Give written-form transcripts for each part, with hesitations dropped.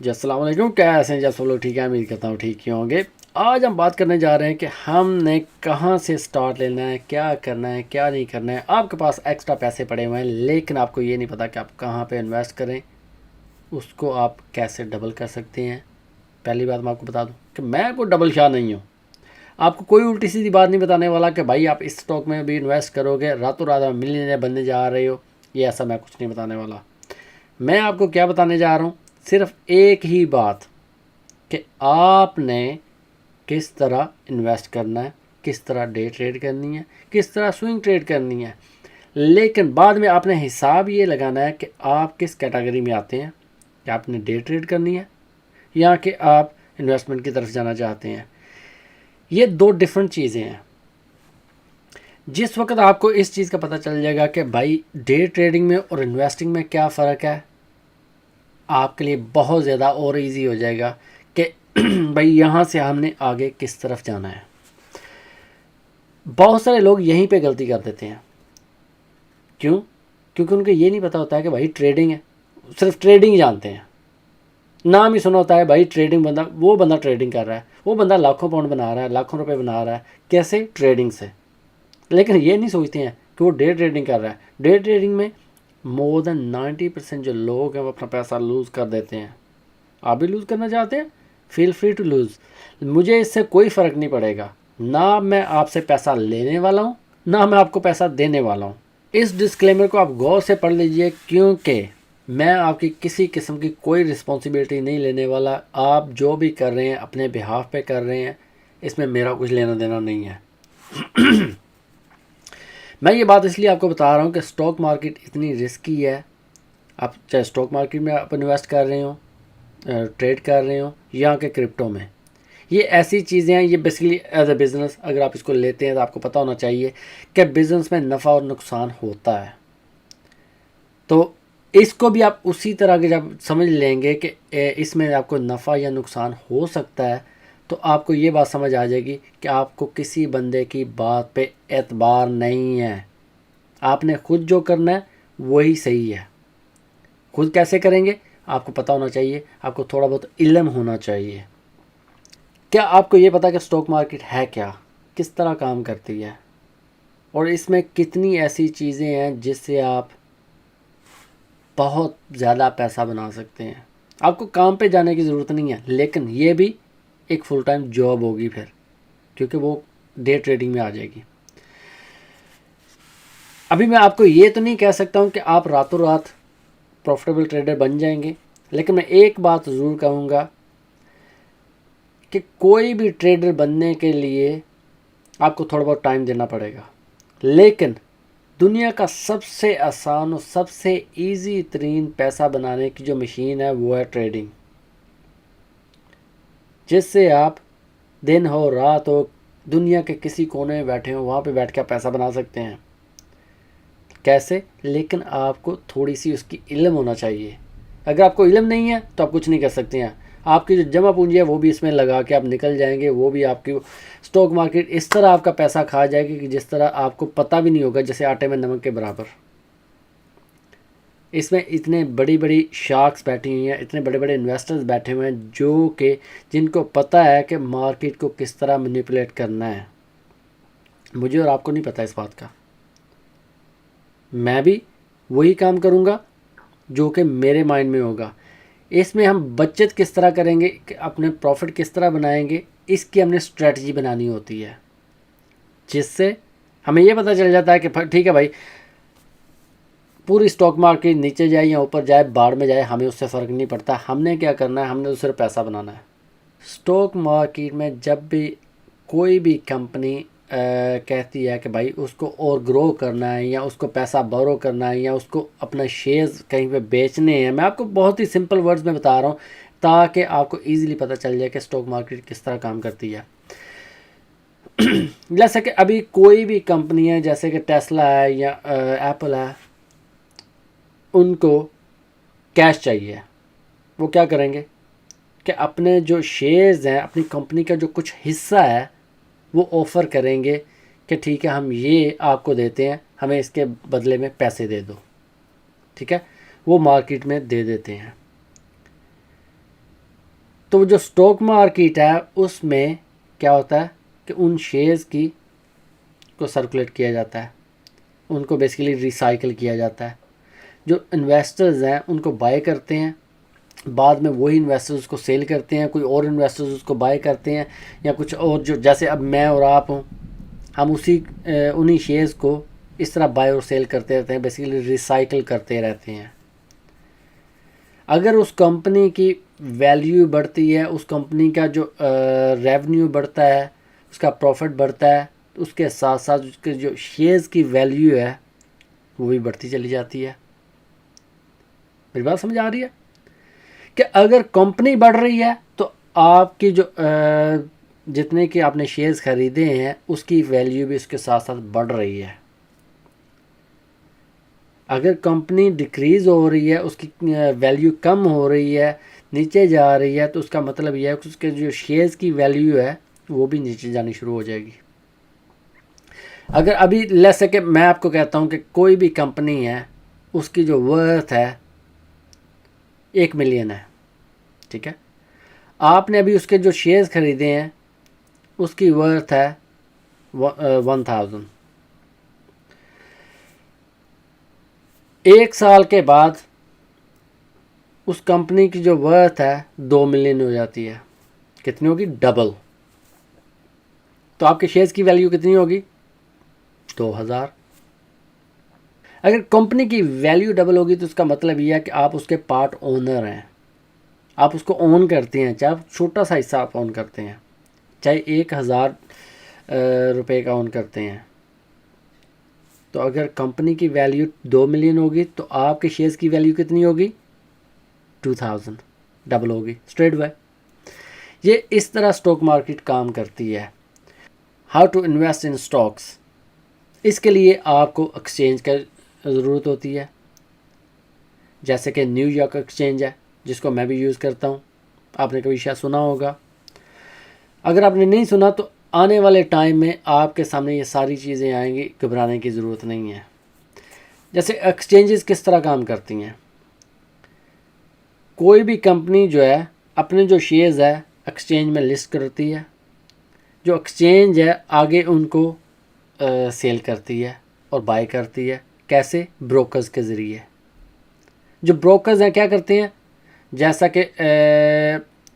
जी अस्सलाम वालेकुम। कैसे हैं? जब सब लोग ठीक है, उम्मीद करता हूँ ठीक ही होंगे। आज हम बात करने जा रहे हैं कि हमने कहाँ से स्टार्ट लेना है, क्या करना है, क्या नहीं करना है। आपके पास एक्स्ट्रा पैसे पड़े हुए हैं लेकिन आपको ये नहीं पता कि आप कहाँ पे इन्वेस्ट करें, उसको आप कैसे डबल कर सकते हैं। पहली बात मैं आपको बता दूं कि मैं कोई डबल शाह नहीं हूँ। आपको कोई उल्टी सीधी बात नहीं बताने वाला कि भाई आप इस स्टॉक में भी इन्वेस्ट करोगे रातों रात आप मिलियनेयर बनने जा रहे हो। ये ऐसा मैं कुछ नहीं बताने वाला। मैं आपको क्या बताने जा रहा हूँ, सिर्फ एक ही बात कि आपने किस तरह इन्वेस्ट करना है, किस तरह डे ट्रेड करनी है, किस तरह स्विंग ट्रेड करनी है। लेकिन बाद में आपने हिसाब ये लगाना है कि आप किस कैटेगरी में आते हैं, कि आपने डे ट्रेड करनी है या कि आप इन्वेस्टमेंट की तरफ जाना चाहते हैं। ये दो डिफरेंट चीज़ें हैं। जिस वक्त आपको इस चीज़ का पता चल जाएगा कि भाई डे ट्रेडिंग में और इन्वेस्टिंग में क्या फ़र्क है, आपके लिए बहुत ज़्यादा और इजी हो जाएगा कि भाई यहाँ से हमने आगे किस तरफ जाना है। बहुत सारे लोग यहीं पे गलती कर देते हैं। क्यों? क्योंकि उनको ये नहीं पता होता है कि भाई ट्रेडिंग है, सिर्फ ट्रेडिंग ही जानते हैं। नाम ही सुना होता है भाई ट्रेडिंग, वो बंदा ट्रेडिंग कर रहा है, वो बंदा लाखों पाउंड बना रहा है, लाखों रुपए बना रहा है। कैसे? ट्रेडिंग से। लेकिन ये नहीं सोचते हैं कि वो डे ट्रेडिंग कर रहा है। डे ट्रेडिंग में मोर देन 90% जो लोग हैं वो अपना पैसा लूज़ कर देते हैं। आप भी लूज़ करना चाहते हैं? Feel free to lose. मुझे इससे कोई फ़र्क नहीं पड़ेगा। ना मैं आपसे पैसा लेने वाला हूँ, ना मैं आपको पैसा देने वाला हूँ। इस डिस्क्लेमर को आप गौर से पढ़ लीजिए, क्योंकि मैं आपकी किसी किस्म की कोई रिस्पॉन्सिबिलिटी नहीं लेने वाला। आप जो भी कर रहे हैं अपने बिहाफ पे कर रहे हैं, इसमें मेरा कुछ लेना देना नहीं है। मैं ये बात इसलिए आपको बता रहा हूँ कि स्टॉक मार्केट इतनी रिस्की है। आप चाहे स्टॉक मार्केट में आप इन्वेस्ट कर रहे हो, ट्रेड कर रहे हो, या कि क्रिप्टो में, ये ऐसी चीज़ें हैं। ये बेसिकली एज ए बिज़नेस अगर आप इसको लेते हैं तो आपको पता होना चाहिए कि बिज़नेस में नफ़ा और नुकसान होता है। तो इसको भी आप उसी तरह के जब समझ लेंगे कि इसमें आपको नफ़ा या नुकसान हो सकता है, तो आपको ये बात समझ आ जाएगी कि आपको किसी बंदे की बात पे एतबार नहीं है। आपने खुद जो करना है वही सही है। खुद कैसे करेंगे आपको पता होना चाहिए, आपको थोड़ा बहुत इल्म होना चाहिए। क्या आपको ये पता है कि स्टॉक मार्केट है क्या, किस तरह काम करती है, और इसमें कितनी ऐसी चीज़ें हैं जिससे आप बहुत ज़्यादा पैसा बना सकते हैं। आपको काम पे जाने की ज़रूरत नहीं है, लेकिन ये भी एक फुल टाइम जॉब होगी फिर, क्योंकि वो डे ट्रेडिंग में आ जाएगी। अभी मैं आपको ये तो नहीं कह सकता हूँ कि आप रातों रात प्रॉफिटेबल ट्रेडर बन जाएंगे, लेकिन मैं एक बात ज़रूर कहूँगा कि कोई भी ट्रेडर बनने के लिए आपको थोड़ा बहुत टाइम देना पड़ेगा। लेकिन दुनिया का सबसे आसान और सबसे इजी तरीन पैसा बनाने की जो मशीन है वो है ट्रेडिंग, जिससे आप दिन हो रात हो दुनिया के किसी कोने में बैठे हो वहाँ पे बैठ के आप पैसा बना सकते हैं। कैसे? लेकिन आपको थोड़ी सी उसकी इल्म होना चाहिए। अगर आपको इल्म नहीं है तो आप कुछ नहीं कर सकते हैं। आपकी जो जमा पूंजी है वो भी इसमें लगा के आप निकल जाएंगे। वो भी आपकी स्टॉक मार्केट इस तरह आपका पैसा खा जाएगी कि जिस तरह आपको पता भी नहीं होगा, जैसे आटे में नमक के बराबर। इसमें इतने बड़ी बड़ी शार्क्स बैठी हुई हैं, इतने बड़े बड़े इन्वेस्टर्स बैठे हुए हैं जो कि जिनको पता है कि मार्केट को किस तरह मैनिपुलेट करना है। मुझे और आपको नहीं पता इस बात का। मैं भी वही काम करूँगा जो कि मेरे माइंड में होगा। इसमें हम बचत किस तरह करेंगे, अपने प्रॉफिट किस तरह बनाएंगे, इसकी हमने स्ट्रेटजी बनानी होती है, जिससे हमें ये पता चल जाता है कि ठीक है भाई, पूरी स्टॉक मार्केट नीचे जाए या ऊपर जाए, बाढ़ में जाए, हमें उससे फ़र्क नहीं पड़ता। हमने क्या करना है, हमने तो सिर्फ पैसा बनाना है। स्टॉक मार्केट में जब भी कोई भी कंपनी कहती है कि भाई उसको और ग्रो करना है, या उसको पैसा बोरो करना है, या उसको अपना शेयर्स कहीं पे बेचने हैं, मैं आपको बहुत ही सिंपल वर्ड्स में बता रहा हूँ ताकि आपको इजीली पता चल जाए कि स्टॉक मार्केट किस तरह काम करती है। जैसे कि अभी कोई भी कंपनी है, जैसे कि टेस्ला है या एप्पल है, उनको कैश चाहिए। वो क्या करेंगे कि अपने जो शेयर्स हैं, अपनी कंपनी का जो कुछ हिस्सा है, वो ऑफ़र करेंगे कि ठीक है हम ये आपको देते हैं, हमें इसके बदले में पैसे दे दो। ठीक है, वो मार्केट में दे देते हैं। तो जो स्टॉक मार्केट है उसमें क्या होता है कि उन शेयर्स की को सर्कुलेट किया जाता है, उनको बेसिकली रिसाइकल किया जाता है। जो इन्वेस्टर्स हैं उनको बाय करते हैं, बाद में वही इन्वेस्टर्स उसको सेल करते हैं, कोई और इन्वेस्टर्स उसको बाय करते हैं, या कुछ और जो जैसे अब मैं और आप हूँ, हम उन्हीं शेयर्स को इस तरह बाय और सेल करते रहते हैं, बेसिकली रिसाइकल करते रहते हैं। अगर उस कंपनी की वैल्यू बढ़ती है, उस कंपनी का जो रेवेन्यू बढ़ता है, उसका प्रॉफिट बढ़ता है, तो उसके साथ साथ उसके जो शेयर्स की वैल्यू है वो भी बढ़ती चली जाती है। मेरी बात समझ आ रही है कि अगर कंपनी बढ़ रही है तो आपकी जो जितने के आपने शेयर्स ख़रीदे हैं उसकी वैल्यू भी उसके साथ साथ बढ़ रही है। अगर कंपनी डिक्रीज़ हो रही है, उसकी वैल्यू कम हो रही है, नीचे जा रही है, तो उसका मतलब यह है कि उसके जो शेयर्स की वैल्यू है वो भी नीचे जानी शुरू हो जाएगी। अगर अभी लेट्स से कि मैं आपको कहता हूँ कि कोई भी कंपनी है उसकी जो वर्थ है 1 मिलियन है, ठीक है, आपने अभी उसके जो शेयर्स ख़रीदे हैं उसकी वर्थ है 1000। 1 साल के बाद उस कंपनी की जो वर्थ है 2 मिलियन हो जाती है। कितनी होगी? डबल। तो आपके शेयर्स की वैल्यू कितनी होगी? 2000। अगर कंपनी की वैल्यू डबल होगी तो उसका मतलब यह है कि आप उसके पार्ट ओनर हैं, आप उसको ओन करते हैं, चाहे छोटा सा हिस्सा आप ओन करते हैं, चाहे 1000 रुपये का ओन करते हैं। तो अगर कंपनी की वैल्यू 2 मिलियन होगी तो आपके शेयर्स की वैल्यू कितनी होगी? 2000, डबल होगी स्ट्रेट वे। ये इस तरह स्टॉक मार्केट काम करती है। How to invest in stocks, इसके लिए आपको एक्सचेंज का ज़रूरत होती है, जैसे कि न्यूयॉर्क एक्सचेंज है जिसको मैं भी यूज़ करता हूँ, आपने कभी शायद सुना होगा। अगर आपने नहीं सुना तो आने वाले टाइम में आपके सामने ये सारी चीज़ें आएंगी, घबराने की ज़रूरत नहीं है। जैसे एक्सचेंजेस किस तरह काम करती हैं, कोई भी कंपनी जो है अपने जो शेयर्स है एक्सचेंज में लिस्ट करती है, जो एक्सचेंज है आगे उनको सेल करती है और बाय करती है। कैसे? ब्रोकर्स के ज़रिए। जो ब्रोकर्स हैं क्या करते हैं, जैसा कि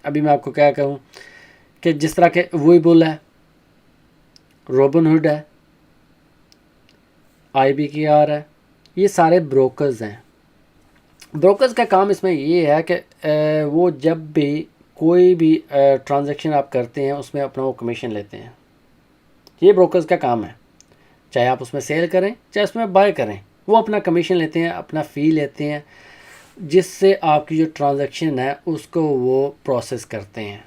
अभी मैं आपको क्या कहूँ कि जिस तरह के वीबुल है, रोबिनहुड है, IBKR है, ये सारे ब्रोकर्स हैं। ब्रोकर्स का काम इसमें ये है कि वो जब भी कोई भी ट्रांजैक्शन आप करते हैं उसमें अपना वो कमीशन लेते हैं। ये ब्रोकर्स का काम है, चाहे आप उसमें सेल करें चाहे उसमें बाय करें, वो अपना कमीशन लेते हैं, अपना फ़ी लेते हैं, जिससे आपकी जो ट्रांजैक्शन है उसको वो प्रोसेस करते हैं।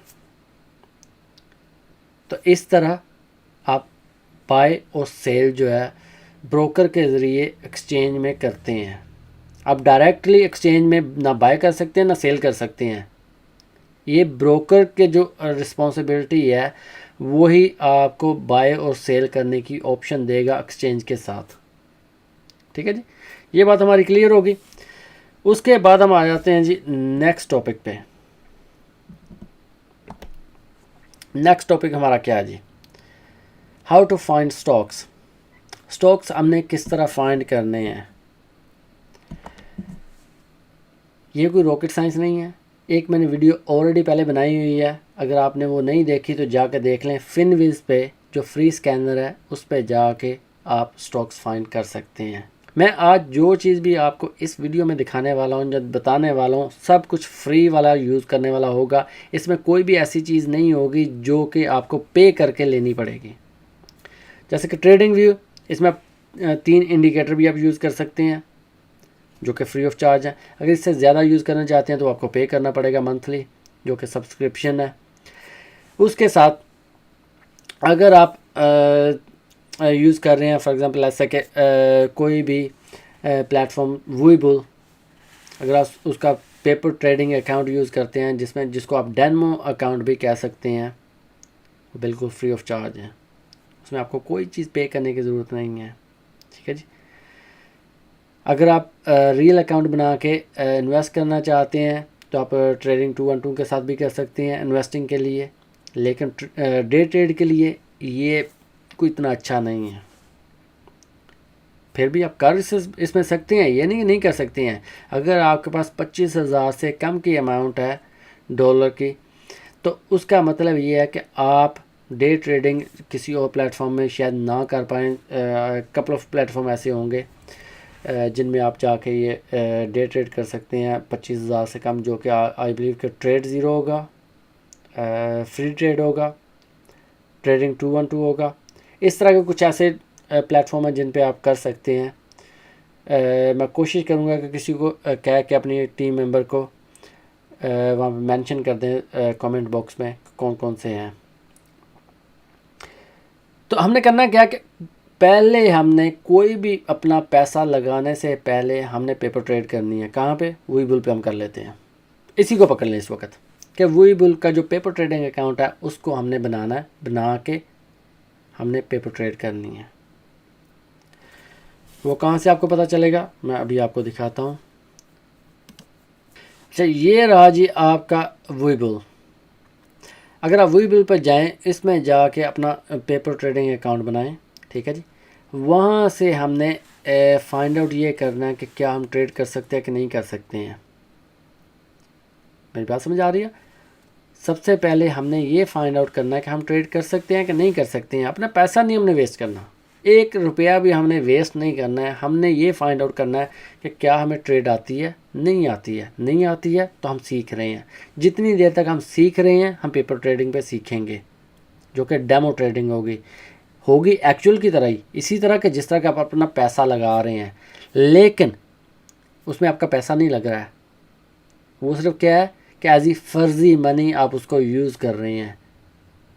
तो इस तरह आप बाय और सेल जो है ब्रोकर के ज़रिए एक्सचेंज में करते हैं। आप डायरेक्टली एक्सचेंज में ना बाय कर सकते हैं ना सेल कर सकते हैं। ये ब्रोकर के जो रिस्पॉन्सिबिलिटी है वही आपको बाय और सेल करने की ऑप्शन देगा एक्सचेंज के साथ। ठीक है जी, ये बात हमारी क्लियर होगी। उसके बाद हम आ जाते हैं जी नेक्स्ट टॉपिक पे। नेक्स्ट टॉपिक हमारा क्या है जी? How to find stocks. Stocks हमने किस तरह फाइंड करने हैं, ये कोई रॉकेट साइंस नहीं है। एक मैंने वीडियो ऑलरेडी पहले बनाई हुई है, अगर आपने वो नहीं देखी तो जाकर देख लें। फिनविज पे जो फ्री स्कैनर है उस पर जाके आप स्टॉक्स फाइंड कर सकते हैं। मैं आज जो चीज़ भी आपको इस वीडियो में दिखाने वाला हूँ, जब बताने वाला हूँ, सब कुछ फ्री वाला यूज़ करने वाला होगा। इसमें कोई भी ऐसी चीज़ नहीं होगी जो कि आपको पे करके लेनी पड़ेगी। जैसे कि ट्रेडिंग व्यू, इसमें 3 इंडिकेटर भी आप यूज़ कर सकते हैं जो कि फ्री ऑफ चार्ज है। अगर इससे ज़्यादा यूज़ करना चाहते हैं तो आपको पे करना पड़ेगा मंथली, जो कि सब्सक्रिप्शन है। उसके साथ अगर आप यूज़ कर रहे हैं फॉर एग्ज़ाम्पल ऐसा कि कोई भी प्लेटफॉर्म वीबुल, अगर आप उसका पेपर ट्रेडिंग अकाउंट यूज़ करते हैं जिसको आप डेमो अकाउंट भी कह सकते हैं, वो बिल्कुल फ्री ऑफ चार्ज है, उसमें आपको कोई चीज़ पे करने की ज़रूरत नहीं है। ठीक है जी। अगर आप रियल अकाउंट बना के इन्वेस्ट करना चाहते हैं तो आप ट्रेडिंग 212 के साथ भी कर सकते हैं इन्वेस्टिंग के लिए, लेकिन डे ट्रेड के लिए ये कोई इतना अच्छा नहीं है। फिर भी आप कर इसमें सकते हैं, ये नहीं कर सकते हैं। अगर आपके पास 25,000 से कम की अमाउंट है डॉलर की, तो उसका मतलब ये है कि आप डे ट्रेडिंग किसी और प्लेटफॉर्म में शायद ना कर पाएँ। कपल ऑफ प्लेटफॉर्म ऐसे होंगे जिनमें आप जाके ये डे ट्रेड कर सकते हैं 25,000 से कम, जो कि आई बिलीव कि ट्रेड ज़ीरो होगा, फ्री ट्रेड होगा, ट्रेडिंग 212 होगा। इस तरह के कुछ ऐसे प्लेटफॉर्म हैं जिन पे आप कर सकते हैं। मैं कोशिश करूँगा कि किसी को कह के अपनी टीम मेंबर को वहाँ पे मेंशन कर दें कमेंट बॉक्स में कौन कौन से हैं। तो हमने करना क्या कि पहले हमने कोई भी अपना पैसा लगाने से पहले हमने पेपर ट्रेड करनी है। कहाँ पे? वीबुल पे हम कर लेते हैं। इसी को पकड़ लें इस वक्त कि वीबुल का जो पेपर ट्रेडिंग अकाउंट है उसको हमने बनाना है, बना के हमने पेपर ट्रेड करनी है। वो कहाँ से आपको पता चलेगा, मैं अभी आपको दिखाता हूँ। अच्छा, ये रहा जी आपका वीबुल। अगर आप वीबुल पर जाएं, इसमें जाके अपना पेपर ट्रेडिंग अकाउंट बनाएं, ठीक है जी। वहाँ से हमने फाइंड आउट ये करना है कि क्या हम ट्रेड कर सकते हैं कि नहीं कर सकते हैं। मेरी बात समझ आ रही है? सबसे पहले हमने ये फाइंड आउट करना है कि हम ट्रेड कर सकते हैं कि नहीं कर सकते हैं। अपना पैसा नहीं हमने वेस्ट करना, 1 रुपया भी हमने वेस्ट नहीं करना है। हमने ये फाइंड आउट करना है कि क्या हमें ट्रेड आती है, नहीं आती है। नहीं आती है तो हम सीख रहे हैं। जितनी देर तक हम सीख रहे हैं हम पेपर ट्रेडिंग पे सीखेंगे, जो कि डेमो ट्रेडिंग होगी एक्चुअल की तरह ही, इसी तरह के जिस तरह का आप अपना पैसा लगा रहे हैं, लेकिन उसमें आपका पैसा नहीं लग रहा है। वो सिर्फ क्या है कि एज ई फर्जी मनी आप उसको यूज़ कर रहे हैं।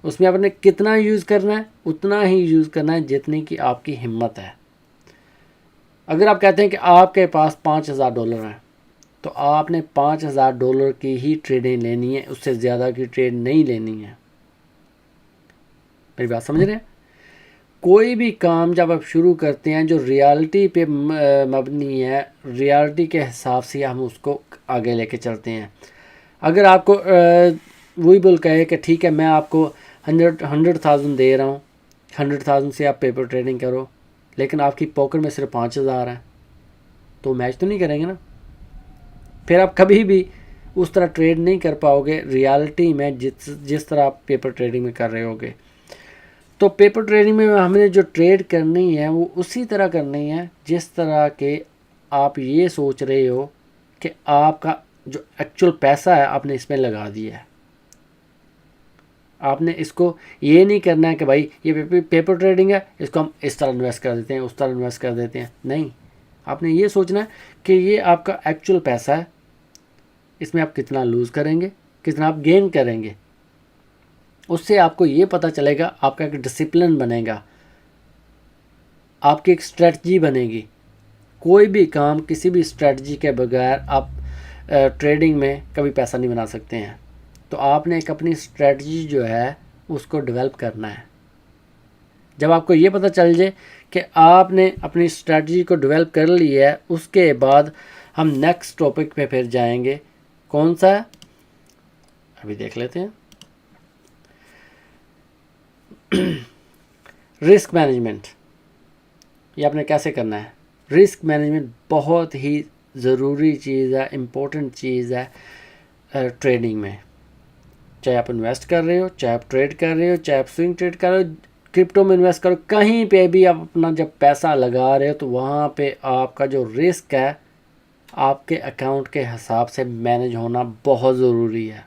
उसमें आपने कितना यूज़ करना है, उतना ही यूज़ करना है जितनी की आपकी हिम्मत है। अगर आप कहते हैं कि आपके पास $5,000 हैं, तो आपने $5,000 की ही ट्रेडें लेनी है, उससे ज़्यादा की ट्रेड नहीं लेनी है। मेरी बात समझ रहे हैं? कोई भी काम जब आप शुरू करते हैं जो रियलिटी पे मबनी है, रियलिटी के हिसाब से हम उसको आगे लेके चलते हैं। अगर आपको वही बोल कहे कि ठीक है मैं आपको 100,000 दे रहा हूँ, 100,000 से आप पेपर ट्रेडिंग करो, लेकिन आपकी पॉकेट में सिर्फ 5,000 है, तो मैच तो नहीं करेंगे ना। फिर आप कभी भी उस तरह ट्रेड नहीं कर पाओगे रियलिटी में जिस तरह आप पेपर ट्रेडिंग में कर रहे होगे। तो पेपर ट्रेडिंग में हमने जो ट्रेड करनी है वो उसी तरह करनी है जिस तरह के आप ये सोच रहे हो कि आपका जो एक्चुअल पैसा है आपने इसमें लगा दिया है। आपने इसको ये नहीं करना है कि भाई ये पेपर ट्रेडिंग है, इसको हम इस तरह इन्वेस्ट कर देते हैं, उस तरह इन्वेस्ट कर देते हैं। नहीं, आपने ये सोचना है कि ये आपका एक्चुअल पैसा है, इसमें आप कितना लूज़ करेंगे, कितना आप गेन करेंगे। उससे आपको ये पता चलेगा, आपका एक डिसिप्लिन बनेगा, आपकी एक स्ट्रेटजी बनेगी। कोई भी काम किसी भी स्ट्रेटजी के बगैर आप ट्रेडिंग में कभी पैसा नहीं बना सकते हैं। तो आपने एक अपनी स्ट्रेटजी जो है उसको डेवलप करना है। जब आपको ये पता चल जाए कि आपने अपनी स्ट्रेटजी को डेवलप कर ली है, उसके बाद हम नेक्स्ट टॉपिक पे फिर जाएंगे। कौन सा है अभी देख लेते हैं। रिस्क मैनेजमेंट, ये आपने कैसे करना है। रिस्क मैनेजमेंट बहुत ही ज़रूरी चीज़ है, इम्पोर्टेंट चीज़ है ट्रेडिंग में। चाहे आप इन्वेस्ट कर रहे हो, चाहे आप ट्रेड कर रहे हो, चाहे आप स्विंग ट्रेड कर रहे हो, क्रिप्टो में इन्वेस्ट करो, कहीं पे भी आप अपना जब पैसा लगा रहे हो तो वहाँ पे आपका जो रिस्क है आपके अकाउंट के हिसाब से मैनेज होना बहुत ज़रूरी है।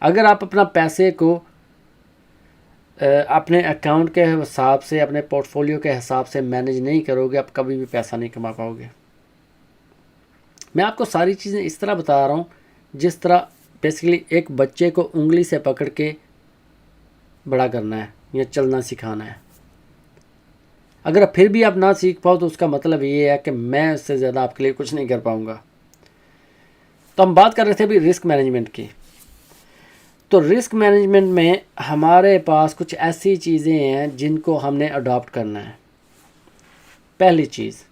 अगर आप अपना पैसे को अपने अकाउंट के हिसाब से, अपने पोर्टफोलियो के हिसाब से मैनेज नहीं करोगे, आप कभी भी पैसा नहीं कमा पाओगे। मैं आपको सारी चीज़ें इस तरह बता रहा हूँ जिस तरह बेसिकली एक बच्चे को उंगली से पकड़ के बड़ा करना है या चलना सिखाना है। अगर फिर भी आप ना सीख पाओ तो उसका मतलब ये है कि मैं इससे ज़्यादा आपके लिए कुछ नहीं कर पाऊँगा। तो हम बात कर रहे थे अभी रिस्क मैनेजमेंट की। तो रिस्क मैनेजमेंट में हमारे पास कुछ ऐसी चीज़ें हैं जिनको हमने अडॉप्ट करना है। पहली चीज़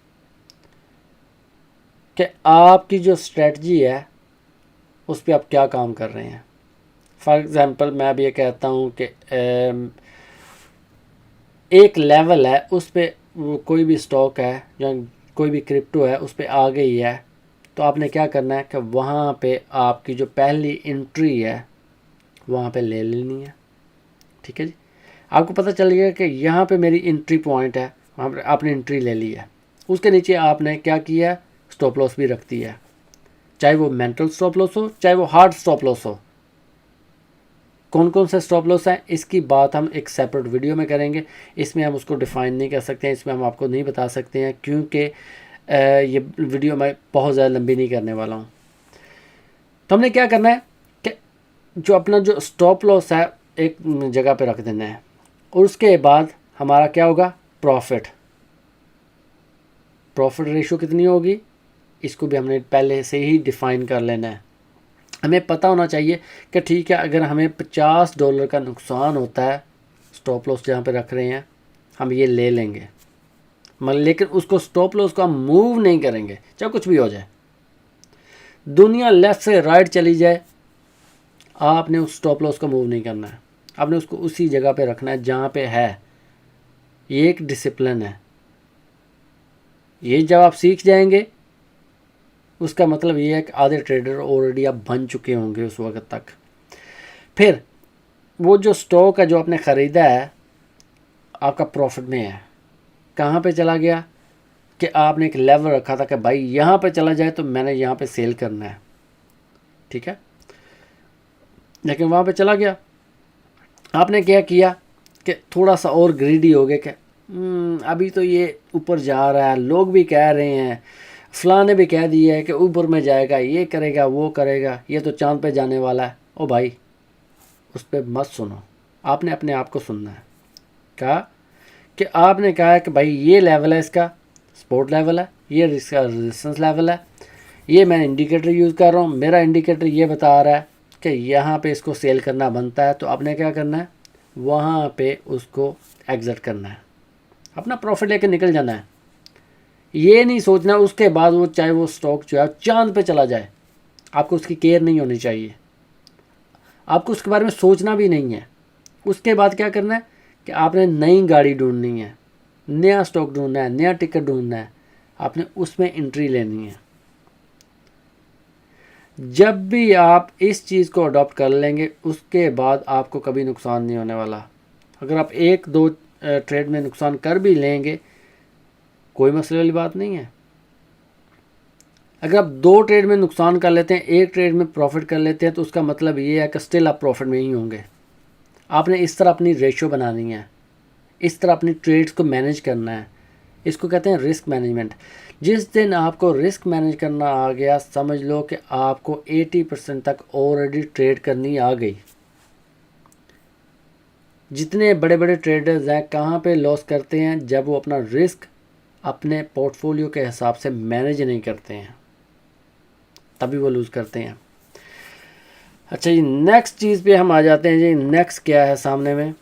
कि आपकी जो स्ट्रेटजी है उस पर आप क्या काम कर रहे हैं। फॉर एग्ज़ाम्पल मैं अब ये कहता हूँ कि एक लेवल है, उस पर कोई भी स्टॉक है या कोई भी क्रिप्टो है उस पर आ गई है, तो आपने क्या करना है कि वहाँ पे आपकी जो पहली एंट्री है वहाँ पे ले लेनी है। ठीक है जी, आपको पता चल गया कि यहाँ पे मेरी एंट्री पॉइंट है, वहाँ पर आपने एंट्री ले ली है। उसके नीचे आपने क्या किया है, स्टॉप लॉस भी रख दिया है, चाहे वो मेंटल स्टॉप लॉस हो चाहे वो हार्ड स्टॉप लॉस हो। कौन कौन से स्टॉप लॉस हैं इसकी बात हम एक सेपरेट वीडियो में करेंगे, इसमें हम उसको डिफ़ाइन नहीं कर सकते हैं, इसमें हम आपको नहीं बता सकते हैं, क्योंकि ये वीडियो मैं बहुत ज़्यादा लंबी नहीं करने वाला हूँ। तो हमने क्या करना है कि जो अपना जो स्टॉप लॉस है एक जगह पे रख देना है, और उसके बाद हमारा क्या होगा, प्रॉफिट रेशो कितनी होगी, इसको भी हमने पहले से ही डिफ़ाइन कर लेना है। हमें पता होना चाहिए कि ठीक है, अगर हमें $50 का नुकसान होता है, स्टॉप लॉस जहाँ पे रख रहे हैं हम ये ले लेंगे, लेकिन उसको स्टॉप लॉस को हम मूव नहीं करेंगे, चाहे कुछ भी हो जाए, दुनिया लेफ़्ट से राइट चली जाए, आपने उस स्टॉप लॉस को मूव नहीं करना है, आपने उसको उसी जगह पे रखना है जहाँ पे है। ये एक डिसिप्लिन है, ये जब आप सीख जाएंगे उसका मतलब ये है कि आधे ट्रेडर ऑलरेडी आप बन चुके होंगे उस वक्त तक। फिर वो जो स्टॉक है जो आपने ख़रीदा है आपका प्रॉफिट में है, कहाँ पे चला गया कि आपने एक लेवल रखा था कि भाई यहाँ पे चला जाए तो मैंने यहाँ पे सेल करना है, ठीक है, लेकिन वहाँ पे चला गया, आपने क्या किया कि थोड़ा सा और ग्रीडी हो गए कि अभी तो ये ऊपर जा रहा है, लोग भी कह रहे हैं, फलां ने भी कह दिया है कि ऊपर में जाएगा, ये करेगा वो करेगा, ये तो चांद पे जाने वाला है। ओ भाई, उस पर मत सुनो, आपने अपने आप को सुनना है। कहा कि आपने कहा है कि भाई ये लेवल है, इसका सपोर्ट लेवल है, ये इसका रेजिस्टेंस लेवल है, ये मैं इंडिकेटर यूज़ कर रहा हूँ, मेरा इंडिकेटर ये बता रहा है कि यहाँ पे इसको सेल करना बनता है, तो आपने क्या करना है, वहाँ पे उसको एग्जिट करना है, अपना प्रॉफिट लेकर निकल जाना है। ये नहीं सोचना उसके बाद वो चाहे वो स्टॉक जो है चांद पे चला जाए, आपको उसकी केयर नहीं होनी चाहिए, आपको उसके बारे में सोचना भी नहीं है। उसके बाद क्या करना है कि आपने नई गाड़ी ढूंढनी है, नया स्टॉक ढूंढना है, नया टिकट ढूंढना है, आपने उसमें एंट्री लेनी है। जब भी आप इस चीज़ को अडॉप्ट कर लेंगे उसके बाद आपको कभी नुकसान नहीं होने वाला। अगर आप एक दो ट्रेड में नुकसान कर भी लेंगे कोई मसले वाली बात नहीं है। अगर आप 2 ट्रेड में नुकसान कर लेते हैं, एक ट्रेड में प्रॉफिट कर लेते हैं, तो उसका मतलब ये है कि स्टिल आप प्रॉफिट में ही होंगे। आपने इस तरह अपनी रेशो बनानी है, इस तरह अपनी ट्रेड्स को मैनेज करना है, इसको कहते हैं रिस्क मैनेजमेंट। जिस दिन आपको रिस्क मैनेज करना आ गया, समझ लो कि आपको 80% तक ऑलरेडी ट्रेड करनी आ गई। जितने बड़े बड़े ट्रेडर्स हैं कहाँ पे लॉस करते हैं, जब वो अपना रिस्क अपने पोर्टफोलियो के हिसाब से मैनेज नहीं करते हैं, तभी वो लूज़ करते हैं। अच्छा जी, नेक्स्ट चीज़ पे हम आ जाते हैं जी। नेक्स्ट क्या है सामने में,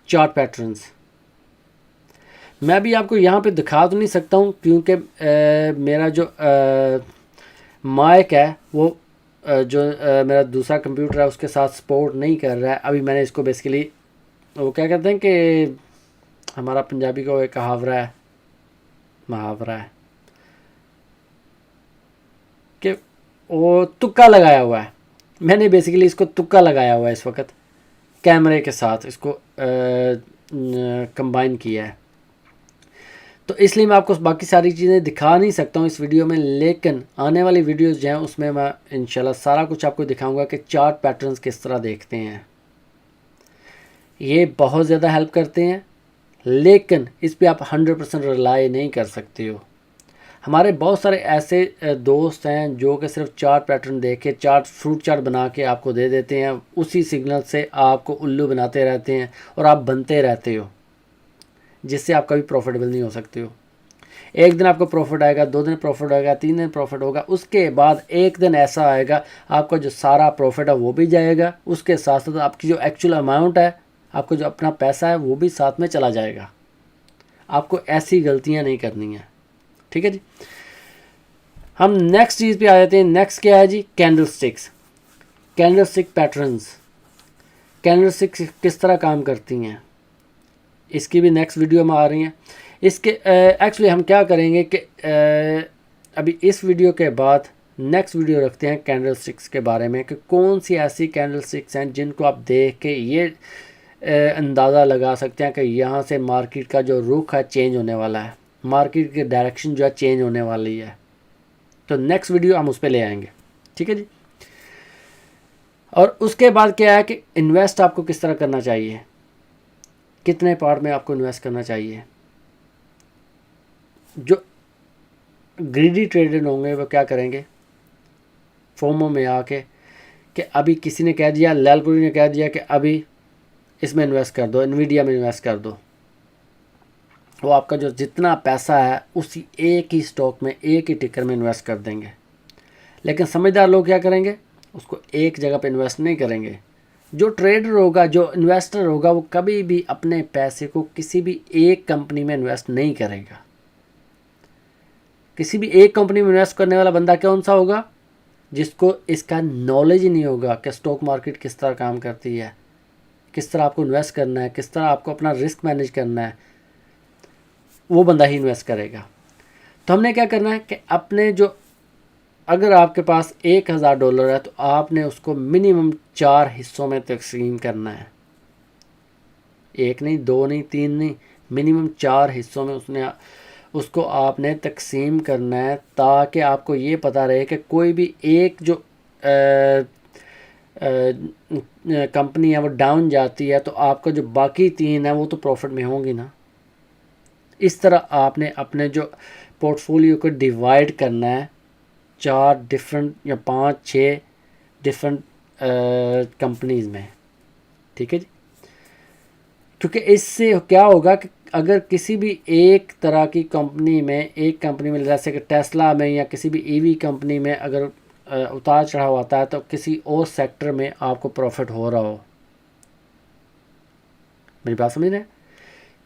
चार्ट पैटर्न्स। मैं भी आपको यहाँ पे दिखा तो नहीं सकता हूँ क्योंकि मेरा जो माइक है वो जो मेरा दूसरा कंप्यूटर है उसके साथ सपोर्ट नहीं कर रहा है। अभी मैंने इसको बेसिकली, वो क्या कहते हैं कि हमारा पंजाबी का एक मुहावरा है कि वो तुक्का लगाया हुआ है। मैंने बेसिकली इसको तुक्का लगाया हुआ है, इस वक्त कैमरे के साथ इसको कंबाइन किया है, तो इसलिए मैं आपको बाकी सारी चीज़ें दिखा नहीं सकता हूँ इस वीडियो में। लेकिन आने वाली वीडियोस जो हैं उसमें मैं इंशाल्लाह सारा कुछ आपको दिखाऊंगा कि चार्ट पैटर्न्स किस तरह देखते हैं। ये बहुत ज़्यादा हेल्प करते हैं, लेकिन इस पे आप 100% रिलाई नहीं कर सकते हो। हमारे बहुत सारे ऐसे दोस्त हैं जो कि सिर्फ चार्ट पैटर्न देख के फ्रूट चार्ट बना के आपको दे देते हैं, उसी सिग्नल से आपको उल्लू बनाते रहते हैं और आप बनते रहते हो, जिससे आप कभी प्रॉफिटेबल नहीं हो सकते हो। एक दिन आपको प्रॉफिट आएगा, 2 दिन प्रॉफिट आएगा, 3 दिन प्रॉफिट होगा, उसके बाद एक दिन ऐसा आएगा आपका जो सारा प्रॉफिट है वो भी जाएगा, उसके साथ साथ आपकी जो एक्चुअल अमाउंट है, आपको जो अपना पैसा है वो भी साथ में चला जाएगा। आपको ऐसी गलतियां नहीं करनी है, ठीक है जी। हम नेक्स्ट चीज़ पे आ जाते हैं। नेक्स्ट क्या है जी, candle sticks. Candlestick patterns, candlestick किस तरह काम करती हैं, इसकी भी नेक्स्ट वीडियो में आ रही हैं। इसके एक्चुअली हम क्या करेंगे कि अभी इस वीडियो के बाद नेक्स्ट वीडियो रखते हैं कैंडलस्टिक्स के बारे में कि कौन सी ऐसी कैंडलस्टिक्स हैं जिनको आप देख के ये अंदाज़ा लगा सकते हैं कि यहाँ से मार्केट का जो रुख है चेंज होने वाला है, मार्केट की डायरेक्शन जो है चेंज होने वाली है। तो नेक्स्ट वीडियो हम उस पर ले आएंगे, ठीक है जी। और उसके बाद क्या है कि इन्वेस्ट आपको किस तरह करना चाहिए, कितने पार्ट में आपको इन्वेस्ट करना चाहिए। जो ग्रीडी ट्रेडर होंगे वो क्या करेंगे, फोमो में आके कि अभी किसी ने कह दिया, लैलपुरी ने कह दिया कि अभी इसमें इन्वेस्ट कर दो, एनवीडिया में इन्वेस्ट कर दो, वो आपका जो जितना पैसा है उसी एक ही स्टॉक में, एक ही टिकर में इन्वेस्ट कर देंगे। लेकिन समझदार लोग क्या करेंगे, उसको एक जगह पे इन्वेस्ट नहीं करेंगे। जो ट्रेडर होगा, जो इन्वेस्टर होगा, वो कभी भी अपने पैसे को किसी भी एक कंपनी में इन्वेस्ट नहीं करेगा। किसी भी एक कंपनी में इन्वेस्ट करने वाला बंदा कौन सा होगा, जिसको इसका नॉलेज ही नहीं होगा कि स्टॉक मार्केट किस तरह काम करती है, किस तरह आपको इन्वेस्ट करना है, किस तरह आपको अपना रिस्क मैनेज करना है, वो बंदा ही इन्वेस्ट करेगा। तो हमने क्या करना है कि अपने जो, अगर आपके पास $1000 है तो आपने उसको मिनिमम 4 हिस्सों में तकसीम करना है, 1 नहीं, 2 नहीं, 3 नहीं, मिनिमम 4 हिस्सों में उसको आपने तकसीम करना है, ताकि आपको ये पता रहे कि कोई भी एक जो कंपनी है वो डाउन जाती है तो आपका जो बाकी 3 है वो तो प्रॉफिट में होंगी ना। इस तरह आपने अपने जो पोर्टफोलियो को डिवाइड करना है 4 डिफरेंट या 5-6 डिफरेंट कंपनीज़ में, ठीक है जी। क्योंकि इससे क्या होगा कि अगर किसी भी एक तरह की कंपनी में, एक कंपनी में जैसे कि टेस्ला में या किसी भी ईवी कंपनी में अगर उतार चढ़ाव आता है तो किसी और सेक्टर में आपको प्रॉफिट हो रहा हो। मेरी बात समझ रहे हैं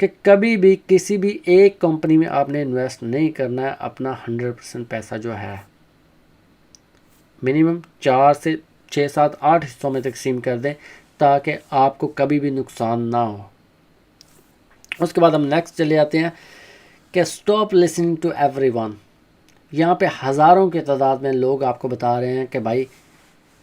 कि कभी भी किसी भी एक कंपनी में आपने इन्वेस्ट नहीं करना है। अपना 100% पैसा जो है मिनिमम 4 से 6, 7, 8 हिस्सों में तकसीम कर दें, ताकि आपको कभी भी नुकसान ना हो। उसके बाद हम नेक्स्ट चले जाते हैं कि स्टॉप लिसनिंग टू एवरीवन। यहाँ पे हज़ारों की तादाद में लोग आपको बता रहे हैं कि भाई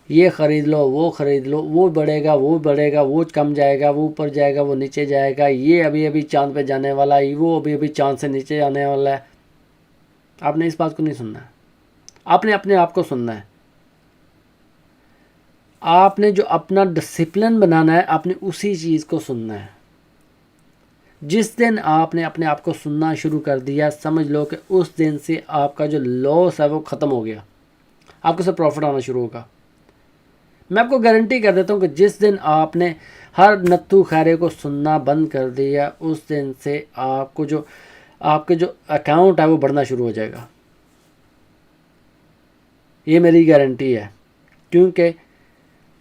ये ख़रीद लो, वो ख़रीद लो, वो बढ़ेगा, वो बढ़ेगा, वो कम जाएगा, वो ऊपर जाएगा, वो नीचे जाएगा, ये अभी अभी चांद पे जाने वाला है, वो अभी अभी चांद से नीचे आने वाला है। आपने इस बात को नहीं सुनना है, आपने अपने आप को सुनना है। आपने जो अपना डिसिप्लिन बनाना है, आपने उसी चीज़ को सुनना है। जिस दिन आपने अपने आप को सुनना शुरू कर दिया, समझ लो कि उस दिन से आपका जो लॉस है वो ख़त्म हो गया, आपको सब प्रॉफिट आना शुरू होगा। मैं आपको गारंटी कर देता हूँ कि जिस दिन आपने हर नत्थू खैरे को सुनना बंद कर दिया, उस दिन से आपको जो आपके जो अकाउंट है वो बढ़ना शुरू हो जाएगा। ये मेरी गारंटी है, क्योंकि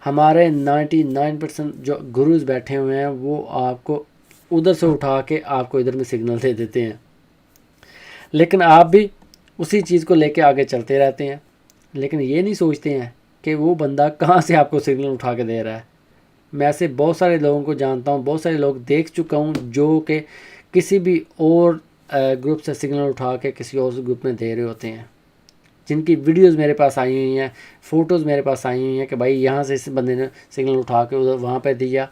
हमारे 99% जो गुरुज बैठे हुए हैं वो आपको उधर से उठा के आपको इधर में सिग्नल दे देते हैं, लेकिन आप भी उसी चीज़ को लेके आगे चलते रहते हैं। लेकिन ये नहीं सोचते हैं कि वो बंदा कहाँ से आपको सिग्नल उठा के दे रहा है। मैं ऐसे बहुत सारे लोगों को जानता हूँ, बहुत सारे लोग देख चुका हूँ जो कि किसी भी और ग्रुप से सिग्नल उठा के किसी और ग्रुप में दे रहे होते हैं, जिनकी वीडियोस मेरे पास आई हुई हैं, फ़ोटोज़ मेरे पास आई हुई हैं कि भाई यहाँ से इस बंदे ने सिग्नल उठा के उधर वहाँ पे दिया।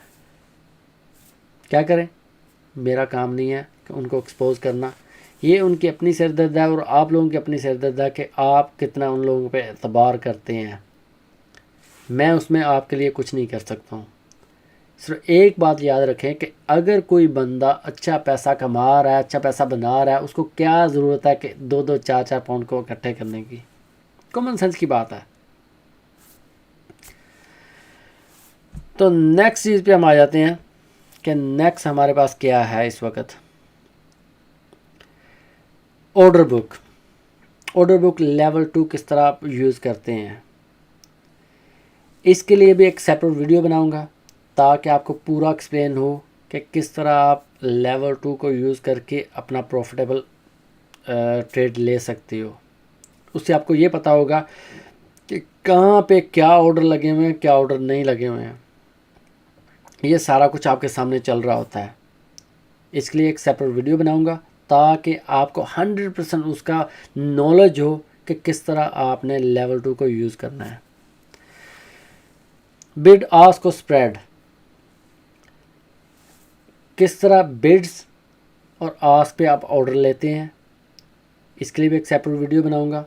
क्या करें, मेरा काम नहीं है कि उनको एक्सपोज करना, ये उनकी अपनी सिरदर्द है और आप लोगों की अपनी सिरदर्द है कि आप कितना उन लोगों पे एतबार करते हैं। मैं उसमें आपके लिए कुछ नहीं कर सकता हूँ। सिर्फ एक बात याद रखें कि अगर कोई बंदा अच्छा पैसा कमा रहा है, अच्छा पैसा बना रहा है, उसको क्या ज़रूरत है कि 2-2, 4-4 पाउंड को इकट्ठे करने की। कॉमन सेंस की बात है। तो नेक्स्ट चीज़ पे हम आ जाते हैं कि नेक्स्ट हमारे पास क्या है इस वक्त। Order book. Order book level 2 किस तरह आप यूज़ करते हैं, इसके लिए भी एक सेपरेट वीडियो बनाऊंगा ताकि आपको पूरा एक्सप्लेन हो कि किस तरह आप लेवल 2 को यूज़ करके अपना प्रॉफिटेबल ट्रेड ले सकते हो। उससे आपको ये पता होगा कि कहाँ पे क्या ऑर्डर लगे हुए हैं, क्या ऑर्डर नहीं लगे हुए हैं, ये सारा कुछ आपके सामने चल रहा होता है। इसके लिए एक सेपरेट वीडियो बनाऊंगा ताकि आपको 100% उसका नॉलेज हो कि किस तरह आपने लेवल 2 को यूज़ करना है। बिड आस्क और स्प्रेड, किस तरह बिड्स और आस्क पे आप ऑर्डर लेते हैं, इसके लिए भी एक सेपरेट वीडियो बनाऊंगा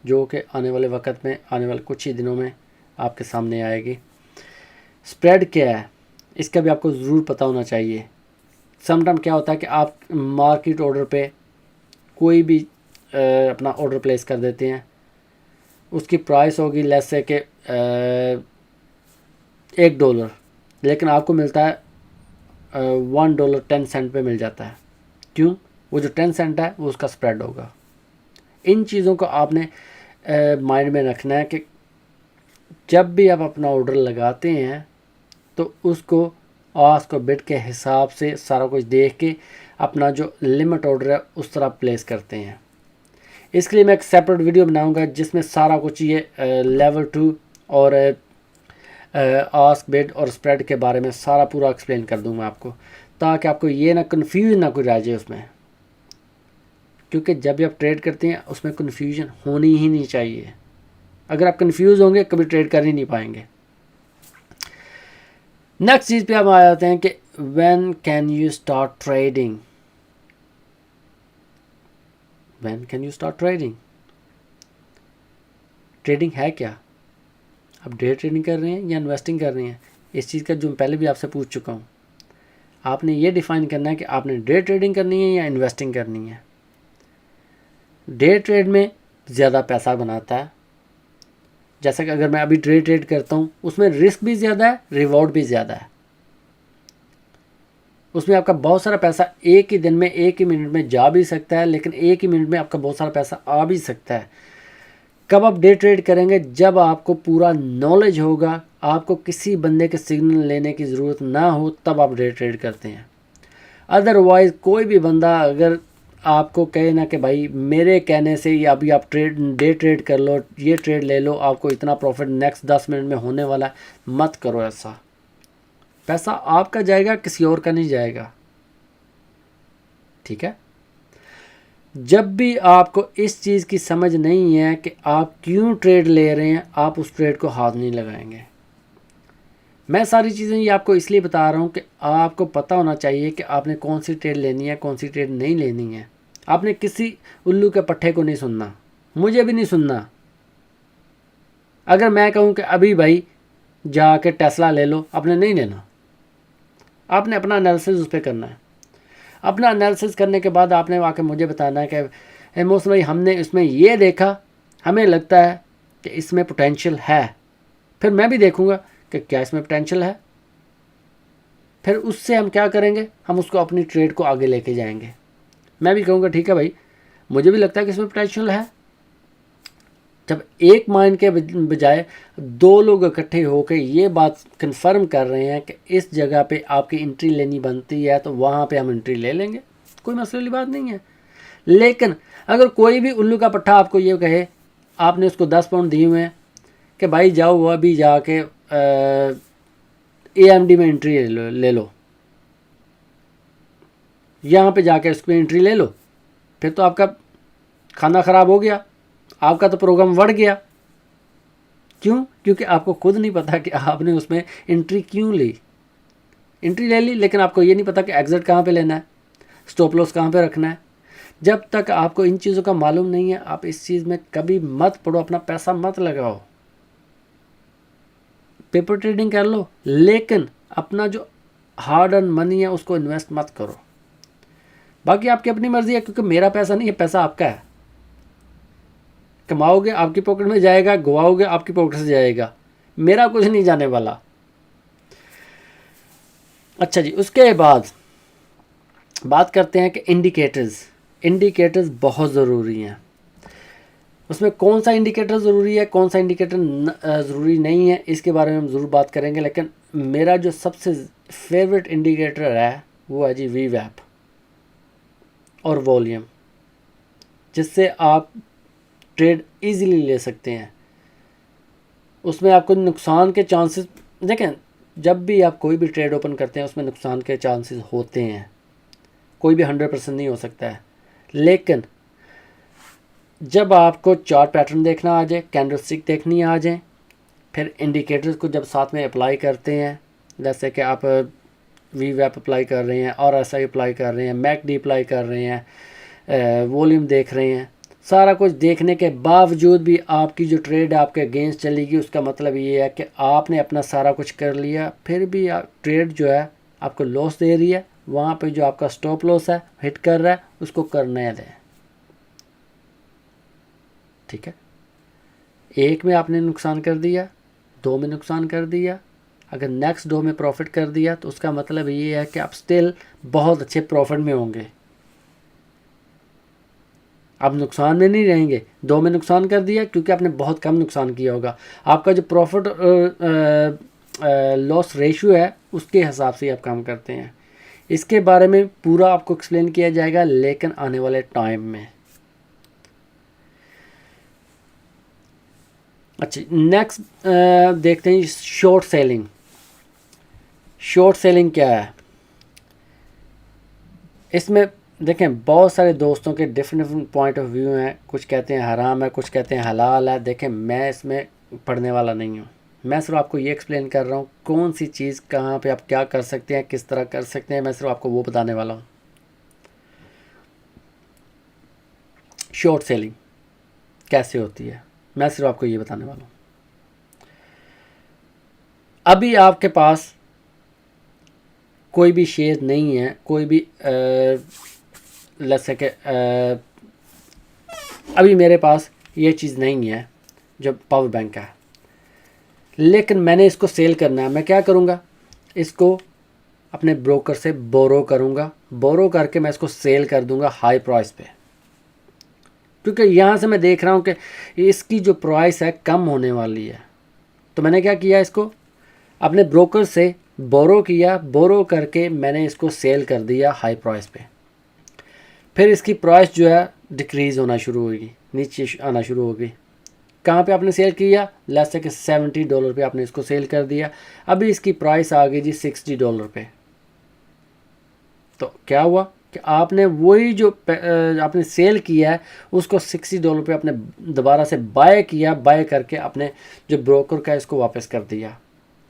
जो कि आने वाले वक्त में, आने वाले कुछ ही दिनों में आपके सामने आएगी। स्प्रेड क्या है इसका भी आपको ज़रूर पता होना चाहिए। समटाइम क्या होता है कि आप मार्केट ऑर्डर पे कोई भी अपना ऑर्डर प्लेस कर देते हैं, उसकी प्राइस होगी लेस से कि $1, लेकिन आपको मिलता है $1.10 पे मिल जाता है। क्यों? वो जो 10 सेंट है वो उसका स्प्रेड होगा। इन चीज़ों को आपने माइंड में रखना है कि जब भी आप अपना ऑर्डर लगाते हैं तो उसको आस्क और बिड के हिसाब से सारा कुछ देख के अपना जो लिमिट ऑर्डर है उस तरह प्लेस करते हैं। इसके लिए मैं एक सेपरेट वीडियो बनाऊंगा जिसमें सारा कुछ ये लेवल 2 और आस्क बिड और स्प्रेड के बारे में सारा पूरा एक्सप्लेन कर दूंगा आपको, ताकि आपको ये ना कन्फ्यूज ना कोई रह जाए उसमें, क्योंकि जब भी आप ट्रेड करते हैं उसमें कन्फ्यूजन होनी ही नहीं चाहिए। अगर आप कन्फ्यूज़ होंगे कभी ट्रेड कर ही नहीं पाएंगे। नेक्स्ट चीज़ पे हम आ जाते हैं कि when can you start trading. When can you start trading, trading है क्या? आप डे ट्रेडिंग कर रहे हैं या इन्वेस्टिंग कर रहे हैं? इस चीज़ का जो मैं पहले भी आपसे पूछ चुका हूँ। आपने ये डिफ़ाइन करना है कि आपने डे ट्रेडिंग करनी है या इन्वेस्टिंग करनी है। डे ट्रेड में ज़्यादा पैसा बनाता है, जैसा कि अगर मैं अभी डे ट्रेड करता हूँ उसमें रिस्क भी ज़्यादा है, रिवॉर्ड भी ज़्यादा है। उसमें आपका बहुत सारा पैसा एक ही दिन में, एक ही मिनट में जा भी सकता है, लेकिन एक ही मिनट में आपका बहुत सारा पैसा आ भी सकता है। कब आप डे ट्रेड करेंगे? जब आपको पूरा नॉलेज होगा, आपको किसी बंदे के सिग्नल लेने की ज़रूरत ना हो, तब आप डे ट्रेड करते हैं। अदरवाइज़ कोई भी बंदा अगर आपको कहे ना कि भाई मेरे कहने से ही अभी आप डे ट्रेड कर लो, ये ट्रेड ले लो, आपको इतना प्रॉफिट नेक्स्ट 10 मिनट में होने वाला है, मत करो ऐसा। पैसा आपका जाएगा, किसी और का नहीं जाएगा। ठीक है? जब भी आपको इस चीज़ की समझ नहीं है कि आप क्यों ट्रेड ले रहे हैं, आप उस ट्रेड को हाथ नहीं लगाएंगे। मैं सारी चीज़ें ये आपको इसलिए बता रहा हूँ कि आपको पता होना चाहिए कि आपने कौन सी ट्रेड लेनी है, कौन सी ट्रेड नहीं लेनी है। आपने किसी उल्लू के पट्टे को नहीं सुनना, मुझे भी नहीं सुनना। अगर मैं कहूँ कि अभी भाई जाके टेस्ला ले लो, आपने नहीं लेना। आपने अपना एनालिसिस उस पर करना है। अपना एनालिसिस करने के बाद आपने आके मुझे बताना है कि मौसम भाई हमने इसमें ये देखा, हमें लगता है कि इसमें पोटेंशियल है। फिर मैं भी देखूँगा कि क्या इसमें पोटेंशियल है। फिर उससे हम क्या करेंगे, हम उसको अपनी ट्रेड को आगे लेके जाएंगे। मैं भी कहूँगा ठीक है भाई, मुझे भी लगता है कि इसमें पोटेंशियल है। जब एक माइंड के बजाय दो लोग इकट्ठे होकर ये बात कंफर्म कर रहे हैं कि इस जगह पे आपकी एंट्री लेनी बनती है, तो वहाँ पे हम एंट्री ले लेंगे, कोई मसले वाली बात नहीं है। लेकिन अगर कोई भी उल्लू का पट्टा आपको ये कहे, आपने उसको 10 पाउंड दिए हुए हैं कि भाई जाओ अभी जाके AMD में एंट्री ले लो, यहाँ पे जाके उसमें एंट्री ले लो, फिर तो आपका खाना ख़राब हो गया, आपका तो प्रोग्राम बढ़ गया। क्यों? क्योंकि आपको खुद नहीं पता कि आपने उसमें एंट्री क्यों ली। एंट्री ले ली, लेकिन आपको ये नहीं पता कि एग्ज़िट कहाँ पे लेना है, स्टॉप लॉस कहाँ पे रखना है। जब तक आपको इन चीज़ों का मालूम नहीं है, आप इस चीज़ में कभी मत पड़ो, अपना पैसा मत लगाओ। पेपर ट्रेडिंग कर लो, लेकिन अपना जो हार्ड अर्न मनी है उसको इन्वेस्ट मत करो। बाकी आपकी अपनी मर्ज़ी है, क्योंकि मेरा पैसा नहीं है, पैसा आपका है। कमाओगे आपकी पॉकेट में जाएगा, गवाओगे आपकी पॉकेट से जाएगा, मेरा कुछ नहीं जाने वाला। अच्छा जी, उसके बाद बात करते हैं कि इंडिकेटर्स बहुत ज़रूरी हैं। उसमें कौन सा इंडिकेटर ज़रूरी है, कौन सा इंडिकेटर ज़रूरी नहीं है, इसके बारे में हम ज़रूर बात करेंगे। लेकिन मेरा जो सबसे फेवरेट इंडिकेटर है वो है जी VWAP और वॉल्यूम, जिससे आप ट्रेड इजीली ले सकते हैं। उसमें आपको नुकसान के चांसेस, देखें जब भी आप कोई भी ट्रेड ओपन करते हैं उसमें नुकसान के चांसेस होते हैं, कोई भी 100% नहीं हो सकता है। लेकिन जब आपको चार्ट पैटर्न देखना आ जाए, कैंडलस्टिक देखनी आ जाए, फिर इंडिकेटर्स को जब साथ में अप्लाई करते हैं, जैसे कि आप वी वैप अप्लाई कर रहे हैं, और एस आई अप्लाई कर रहे हैं, मैकडी अप्लाई कर रहे हैं, वॉल्यूम देख रहे हैं, सारा कुछ देखने के बावजूद भी आपकी जो ट्रेड आपके अगेंस्ट चलेगी, उसका मतलब ये है कि आपने अपना सारा कुछ कर लिया, फिर भी ट्रेड जो है आपको लॉस दे रही है। वहाँ पे जो आपका स्टॉप लॉस है हिट कर रहा है, उसको करने दें। ठीक है, एक में आपने नुकसान कर दिया, दो में नुकसान कर दिया, अगर नेक्स्ट दो में प्रॉफिट कर दिया तो उसका मतलब ये है कि आप स्टिल बहुत अच्छे प्रॉफिट में होंगे। आप नुकसान में नहीं रहेंगे। दो में नुकसान कर दिया क्योंकि आपने बहुत कम नुकसान किया होगा, आपका जो प्रॉफिट लॉस रेशियो है उसके हिसाब से आप काम करते हैं। इसके बारे में पूरा आपको एक्सप्लेन किया जाएगा लेकिन आने वाले टाइम में। अच्छा, नेक्स्ट देखते हैं शॉर्ट सेलिंग। शॉर्ट सेलिंग क्या है? इसमें देखें बहुत सारे दोस्तों के डिफरेंट पॉइंट ऑफ व्यू हैं, कुछ कहते हैं हराम है, कुछ कहते हैं हलाल है। देखें मैं इसमें पढ़ने वाला नहीं हूँ, मैं सिर्फ आपको ये एक्सप्लेन कर रहा हूँ कौन सी चीज़ कहाँ पे आप क्या कर सकते हैं, किस तरह कर सकते हैं, मैं सिर्फ आपको वो बताने वाला हूँ। शॉर्ट सेलिंग कैसे होती है मैं सिर्फ आपको ये बताने वाला हूँ। अभी आपके पास कोई भी शेयर नहीं है, कोई भी लग सके, अभी मेरे पास ये चीज़ नहीं है जो पावर बैंक है, लेकिन मैंने इसको सेल करना है। मैं क्या करूँगा, इसको अपने ब्रोकर से बोरो करूँगा, बोरो करके मैं इसको सेल कर दूँगा हाई प्राइस पे, क्योंकि यहाँ से मैं देख रहा हूँ कि इसकी जो प्राइस है कम होने वाली है। तो मैंने क्या किया, इसको अपने ब्रोकर से बोरो किया, बोरो करके मैंने इसको सेल कर दिया हाई प्राइस पे। फिर इसकी प्राइस जो है डिक्रीज़ होना शुरू होगी, नीचे आना शुरू होगी। कहाँ पे आपने सेल किया, लेट्स से कि $70 पे आपने इसको सेल कर दिया। अभी इसकी प्राइस आ गई जी $60 पे। तो क्या हुआ कि आपने वही जो आपने सेल किया है उसको $60 पे आपने दोबारा से बाय किया, बाय करके आपने जो ब्रोकर का इसको वापस कर दिया।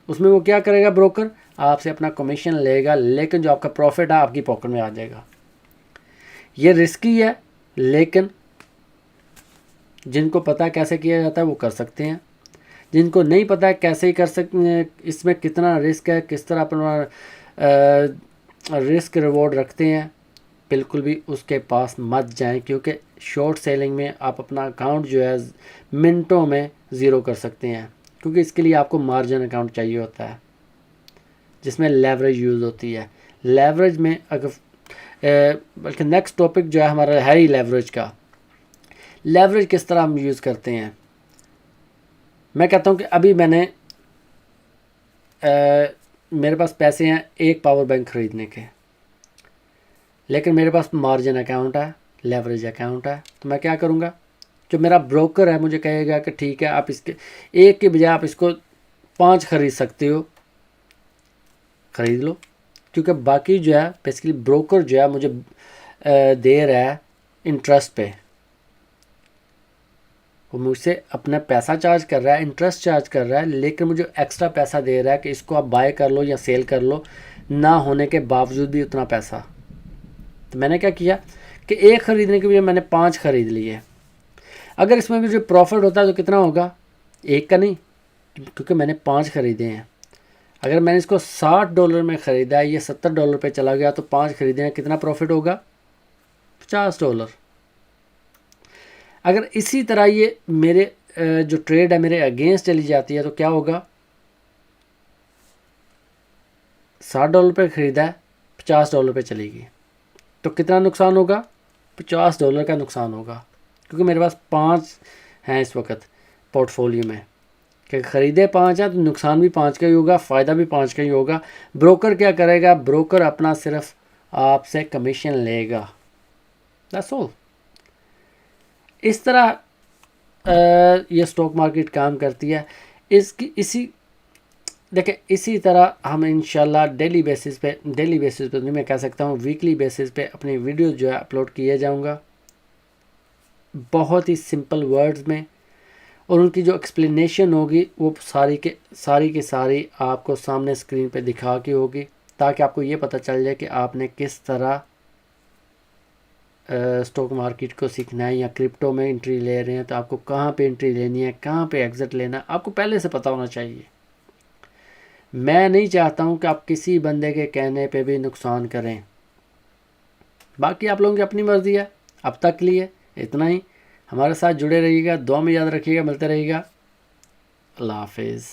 उसमें वो क्या करेगा, ब्रोकर आपसे अपना कमीशन लेगा, लेकिन जो आपका प्रॉफिट है आपकी पॉकेट में आ जाएगा। ये रिस्की है, लेकिन जिनको पता है कैसे किया जाता है वो कर सकते हैं, जिनको नहीं पता है कैसे ही कर सकते हैं, इसमें कितना रिस्क है, किस तरह अपना रिस्क रिवॉर्ड रखते हैं, बिल्कुल भी उसके पास मत जाएं, क्योंकि शॉर्ट सेलिंग में आप अपना अकाउंट जो है मिनटों में ज़ीरो कर सकते हैं, क्योंकि इसके लिए आपको मार्जिन अकाउंट चाहिए होता है जिसमें लेवरेज यूज़ होती है। लेवरेज में अगर बल्कि नेक्स्ट टॉपिक जो है हमारा है ही लेवरेज का। लेवरेज किस तरह हम यूज़ करते हैं, मैं कहता हूँ कि अभी मैंने मेरे पास पैसे हैं एक पावर बैंक ख़रीदने के, लेकिन मेरे पास मार्जिन अकाउंट है, लेवरेज अकाउंट है। तो मैं क्या करूँगा, जो मेरा ब्रोकर है मुझे कहेगा कि ठीक है आप इसके एक के बजाय आप इसको 5 ख़रीद सकते हो, ख़रीद लो, क्योंकि बाकी जो है बेसिकली ब्रोकर जो है मुझे दे रहा है इंटरेस्ट पे, वो मुझसे अपना पैसा चार्ज कर रहा है, इंटरेस्ट चार्ज कर रहा है, लेकिन मुझे एक्स्ट्रा पैसा दे रहा है कि इसको आप बाय कर लो या सेल कर लो, ना होने के बावजूद भी उतना पैसा। तो मैंने क्या किया कि एक ख़रीदने के लिए मैंने 5 ख़रीद लिए। अगर इसमें भी जो प्रॉफिट होता है तो कितना होगा, एक का नहीं, क्योंकि मैंने 5 ख़रीदे हैं। अगर मैंने इसको $60 में ख़रीदा है, ये $70 पे चला गया, तो 5 ख़रीदे हैं, कितना प्रॉफिट होगा, $50। अगर इसी तरह ये मेरे जो ट्रेड है मेरे अगेंस्ट चली जाती है तो क्या होगा, $60 पे ख़रीदा है, $50 पे चलेगी, तो कितना नुकसान होगा, $50 का नुकसान होगा, क्योंकि मेरे पास 5 हैं इस वक्त पोर्टफोलियो में, कि ख़रीदे 5 हैं तो नुकसान भी 5 का ही होगा, फ़ायदा भी 5 का ही होगा। ब्रोकर क्या करेगा, ब्रोकर अपना सिर्फ आपसे कमीशन लेगा, दैट्स ऑल। इस तरह ये स्टॉक मार्केट काम करती है। इसकी इसी देखें, इसी तरह हम इंशाल्लाह डेली बेसिस पे नहीं, मैं कह सकता हूँ वीकली बेसिस पे अपनी वीडियो जो है अपलोड किए जाऊँगा, बहुत ही सिंपल वर्ड्स में, और उनकी जो एक्सप्लेनेशन होगी वो सारी की सारी आपको सामने स्क्रीन पे दिखा के होगी, ताकि आपको ये पता चल जाए कि आपने किस तरह स्टॉक मार्केट को सीखना है, या क्रिप्टो में एंट्री ले रहे हैं तो आपको कहाँ पे एंट्री लेनी है, कहाँ पे एग्ज़िट लेना है, आपको पहले से पता होना चाहिए। मैं नहीं चाहता हूँ कि आप किसी बंदे के कहने पे भी नुकसान करें। बाकी आप लोगों की अपनी मर्ज़ी है। अब तक के लिए इतना ही। हमारे साथ जुड़े रहिएगा, दुआ में याद रखिएगा, मिलते रहिएगा। अल्लाह हाफिज़।